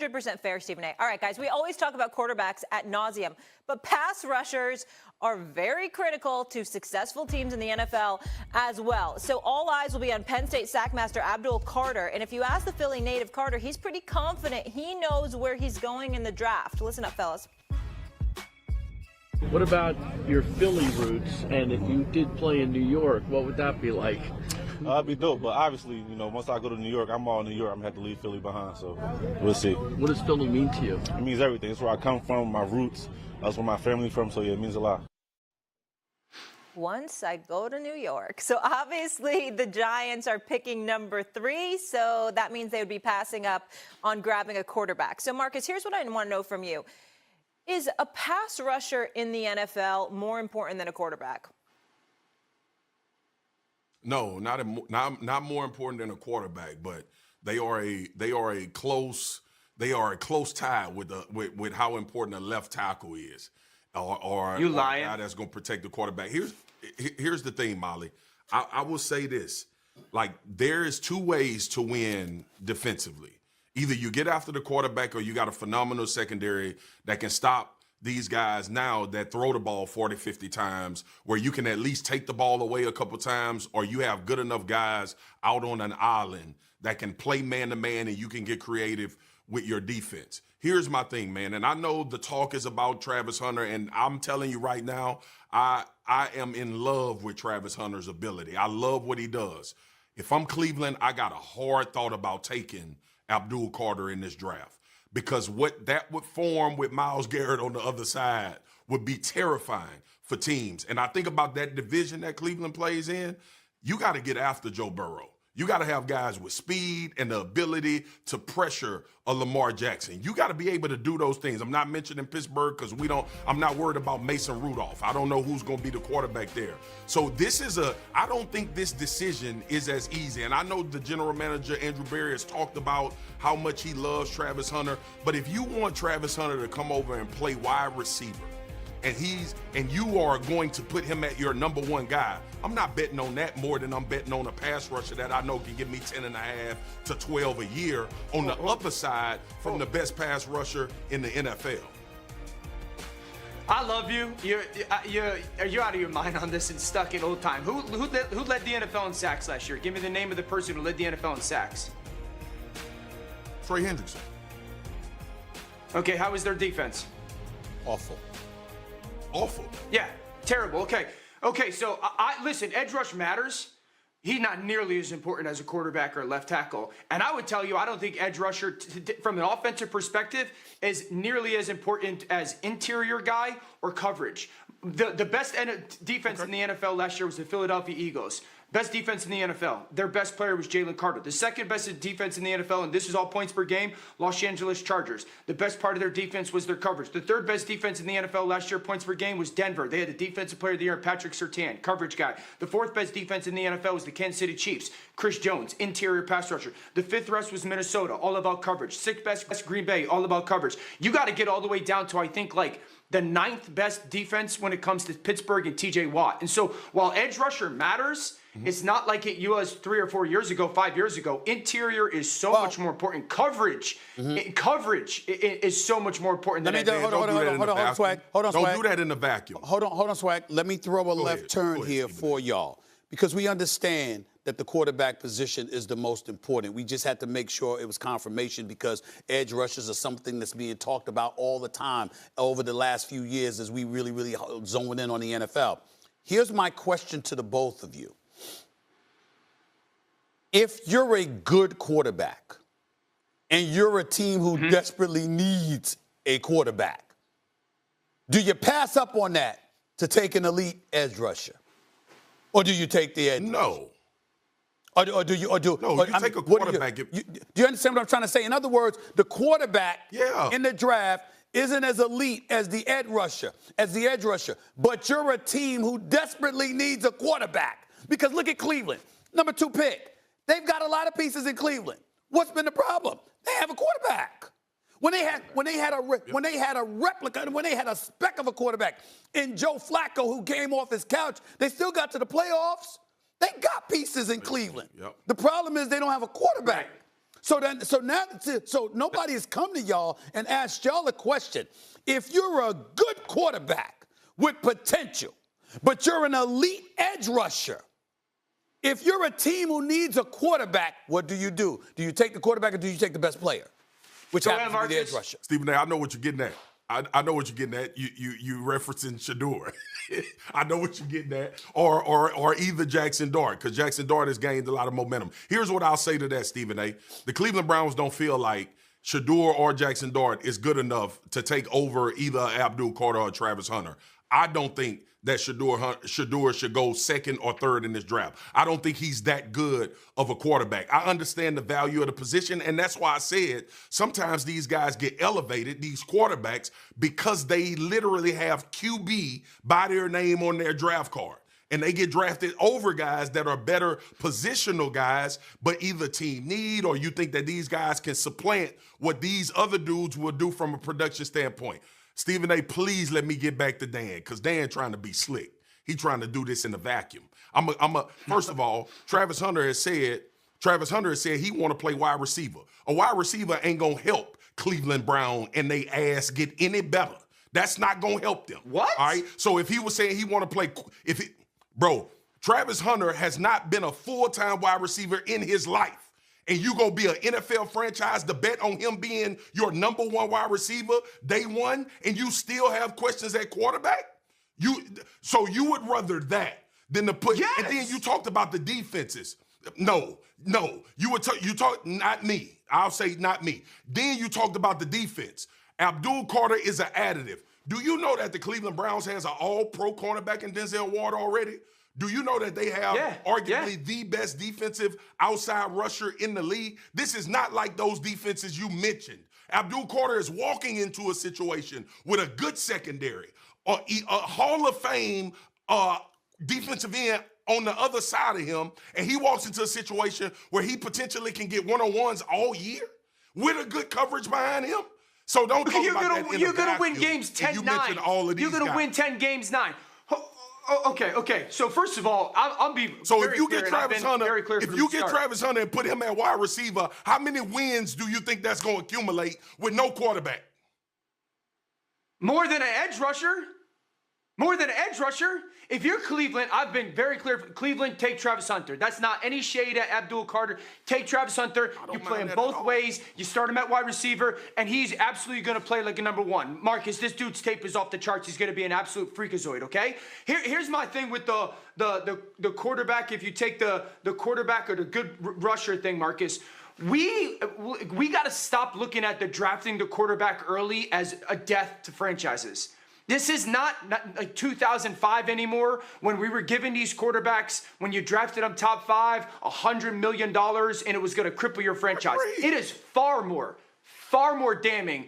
100% fair, Stephen A. All right, guys, we always talk about quarterbacks ad nauseum, but pass rushers are very critical to successful teams in the NFL as well. So all eyes will be on Penn State sackmaster Abdul Carter. And if you ask the Philly native Carter, he's pretty confident he knows where he's going in the draft. Listen up, fellas. What about your Philly roots? And if you did play in New York, what would that be like? That'd be dope, but obviously, once I go to New York, I'm all New York. I'm going to have to leave Philly behind, so we'll see. What does Philly mean to you? It means everything. It's where I come from, my roots. That's where my family's from, so yeah, it means a lot. Once I go to New York. So obviously the Giants are picking number 3, so that means they would be passing up on grabbing a quarterback. So Marcus, here's what I want to know from you. Is a pass rusher in the NFL more important than a quarterback? No, not more important than a quarterback, but they are a close tie with how important a left tackle is, or you lying? A guy that's going to protect the quarterback. Here's the thing, Molly. I will say this: like, there is 2 ways to win defensively. Either you get after the quarterback, or you got a phenomenal secondary that can stop these guys now that throw the ball 40, 50 times, where you can at least take the ball away a couple times, or you have good enough guys out on an island that can play man-to-man and you can get creative with your defense. Here's my thing, man, and I know the talk is about Travis Hunter, and I'm telling you right now, I am in love with Travis Hunter's ability. I love what he does. If I'm Cleveland, I got a hard thought about taking Abdul Carter in this draft, because what that would form with Myles Garrett on the other side would be terrifying for teams. And I think about that division that Cleveland plays in. You got to get after Joe Burrow. You got to have guys with speed and the ability to pressure a Lamar Jackson. You got to be able to do those things. I'm not mentioning Pittsburgh because I'm not worried about Mason Rudolph. I don't know who's going to be the quarterback there. So I don't think this decision is as easy. And I know the general manager, Andrew Berry, has talked about how much he loves Travis Hunter. But if you want Travis Hunter to come over and play wide receiver, and you are going to put him at your number 1 guy, I'm not betting on that more than I'm betting on a pass rusher that I know can give me 10.5 to 12 a year on the upper side from the best pass rusher in the NFL. I love you. You're out of your mind on this and stuck in old time. Who led the NFL in sacks last year? Give me the name of the person who led the NFL in sacks. Trey Hendrickson. Okay, how was their defense? Awful. Yeah, terrible. Okay, so I listen, edge rush matters. He's not nearly as important as a quarterback or a left tackle. And I would tell you, I don't think edge rusher, from an offensive perspective, is nearly as important as interior guy or coverage. The best defense in the NFL last year was the Philadelphia Eagles. Best defense in the NFL. Their best player was Jayden Carter. The second best defense in the NFL, and this is all points per game, Los Angeles Chargers. The best part of their defense was their coverage. The third best defense in the NFL last year, points per game, was Denver. They had the defensive player of the year, Patrick Surtain, coverage guy. The fourth best defense in the NFL was the Kansas City Chiefs. Chris Jones, interior pass rusher. The fifth best was Minnesota, all about coverage. Sixth best, Green Bay, all about coverage. You got to get all the way down to, I think, like the 9th best defense when it comes to Pittsburgh and TJ Watt. And so while edge rusher matters, it's not like it was 3 or 4 years ago, 5 years ago. Interior is so much more important. Coverage is so much more important than anything. Hold on, Swag. Hold on, Don't Swag. do that in the vacuum. Hold on, Swag. Let me throw a left turn here for y'all, because we understand that the quarterback position is the most important. We just had to make sure it was confirmation, because edge rushes are something that's being talked about all the time over the last few years as we really zone in on the NFL. Here's my question to the both of you. If you're a good quarterback and you're a team who desperately needs a quarterback, do you pass up on that to take an elite edge rusher? Or do you take the edge rusher? No. Or do you take a quarterback. Do you understand what I'm trying to say? In other words, the quarterback in the draft isn't as elite as the edge rusher, but you're a team who desperately needs a quarterback. Because look at Cleveland, number 2 pick. They've got a lot of pieces in Cleveland. What's been the problem? They have a quarterback. When they had a replica, when they had a speck of a quarterback in Joe Flacco, who came off his couch, they still got to the playoffs. They got pieces in Cleveland. Yep. The problem is they don't have a quarterback. So nobody has come to y'all and asked y'all a question. If you're a good quarterback with potential, but you're an elite edge rusher, if you're a team who needs a quarterback, what do? Do you take the quarterback or do you take the best player? Which happens to be the edge rusher. Stephen A., I know what you're getting at. I know what you're getting at. You referencing Shador. I know what you're getting at. Or either Jackson Dart, because Jackson Dart has gained a lot of momentum. Here's what I'll say to that, Stephen A. The Cleveland Browns don't feel like Shador or Jackson Dart is good enough to take over either Abdul Carter or Travis Hunter. I don't think that Shador should go second or third in this draft. I don't think he's that good of a quarterback. I understand the value of the position, and that's why I said sometimes these guys get elevated, these quarterbacks, because they literally have QB by their name on their draft card. And they get drafted over guys that are better positional guys, but either team need or you think that these guys can supplant what these other dudes will do from a production standpoint. Stephen A., please let me get back to Dan, because Dan trying to be slick. He trying to do this in a vacuum. First of all, Travis Hunter has said he want to play wide receiver. A wide receiver ain't gonna help Cleveland Brown and they ass get any better. That's not gonna help them. What? All right. So if he was saying he want to play, Travis Hunter has not been a full-time wide receiver in his life. And you gonna be an NFL franchise to bet on him being your number one wide receiver day one, and you still have questions at quarterback? So you would rather that than to put. Yes. And then you talked about the defenses. No, you talk not me. I'll say not me. Then you talked about the defense. Abdul Carter is an additive. Do you know that the Cleveland Browns has an all-pro cornerback in Denzel Ward already? Do you know that they have arguably the best defensive outside rusher in the league? This is not like those defenses you mentioned. Abdul Carter is walking into a situation with a good secondary, a Hall of Fame defensive end on the other side of him, and he walks into a situation where he potentially can get one-on-ones all year with a good coverage behind him. So don't talk about that in a You're going to vacuum. win games 10-9. You mentioned all of these You're going to win 10 games 9. Okay. So first of all, I'll be so very if you clear, get Travis Hunter, Travis Hunter and put him at wide receiver, how many wins do you think that's going to accumulate with no quarterback? More than an edge rusher. If you're Cleveland, I've been very clear. Cleveland, take Travis Hunter. That's not any shade at Abdul Carter. Take Travis Hunter. You play him both ways. You start him at wide receiver, and he's absolutely going to play like a number one. Marcus, this dude's tape is off the charts. He's going to be an absolute freakazoid, okay? Here's my thing with the quarterback. If you take the quarterback or the good rusher thing, Marcus, we got to stop looking at the drafting the quarterback early as a death to franchises. This is not like 2005 anymore when we were giving these quarterbacks, when you drafted them top 5, $100 million, and it was going to cripple your franchise. It is far more damning